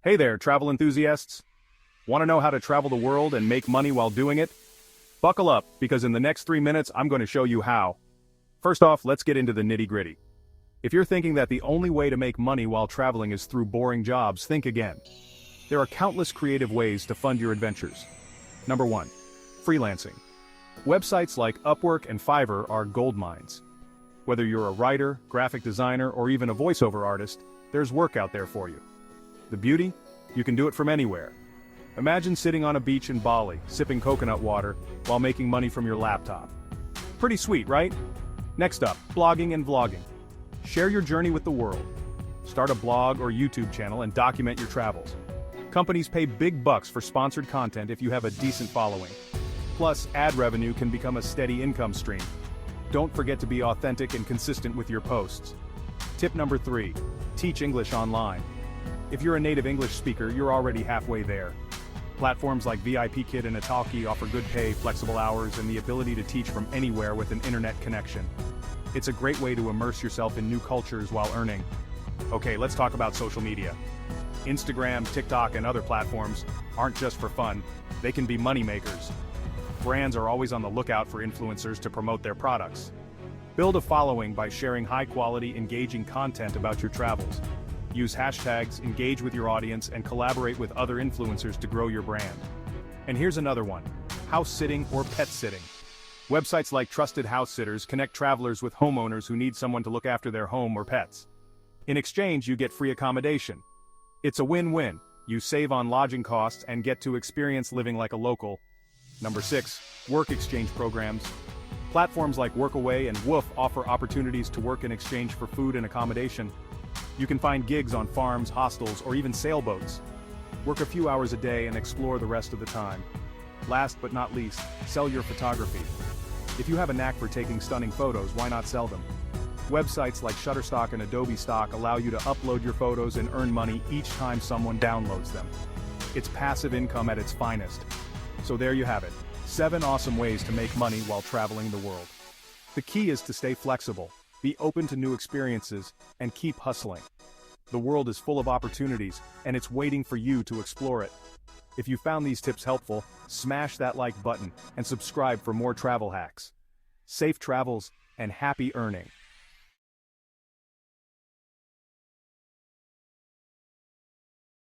Hey there, travel enthusiasts! Want to know how to travel the world and make money while doing it? Buckle up, because in the next 3 minutes I'm going to show you how. First off, let's get into the nitty-gritty. If you're thinking that the only way to make money while traveling is through boring jobs, think again. There are countless creative ways to fund your adventures. Number 1. Freelancing. Websites like Upwork and Fiverr are gold mines. Whether you're a writer, graphic designer, or even a voiceover artist, there's work out there for you. The beauty? You can do it from anywhere. Imagine sitting on a beach in Bali, sipping coconut water, while making money from your laptop. Pretty sweet, right? Next up, blogging and vlogging. Share your journey with the world. Start a blog or YouTube channel and document your travels. Companies pay big bucks for sponsored content if you have a decent following. Plus, ad revenue can become a steady income stream. Don't forget to be authentic and consistent with your posts. Tip number 3. Teach English online. If you're a native English speaker, you're already halfway there. Platforms like VIPKid and Italki offer good pay, flexible hours, and the ability to teach from anywhere with an internet connection. It's a great way to immerse yourself in new cultures while earning. Okay, let's talk about social media. Instagram, TikTok, and other platforms aren't just for fun, they can be money makers. Brands are always on the lookout for influencers to promote their products. Build a following by sharing high-quality, engaging content about your travels. Use hashtags, engage with your audience, and collaborate with other influencers to grow your brand. And here's another one: house sitting or pet sitting. Websites like Trusted House Sitters connect travelers with homeowners who need someone to look after their home or pets. In exchange, you get free accommodation. It's a win-win. You save on lodging costs and get to experience living like a local. Number 6. Work exchange programs. Platforms like Workaway and Woof offer opportunities to work in exchange for food and accommodation. You can find gigs on farms, hostels, or even sailboats. Work a few hours a day and explore the rest of the time. Last but not least, sell your photography. If you have a knack for taking stunning photos, why not sell them? Websites like Shutterstock and Adobe Stock allow you to upload your photos and earn money each time someone downloads them. It's passive income at its finest. So there you have it, 7 awesome ways to make money while traveling the world. The key is to stay flexible, be open to new experiences, and keep hustling. The world is full of opportunities, and it's waiting for you to explore it. If you found these tips helpful, smash that like button and subscribe for more travel hacks. Safe travels and happy earning.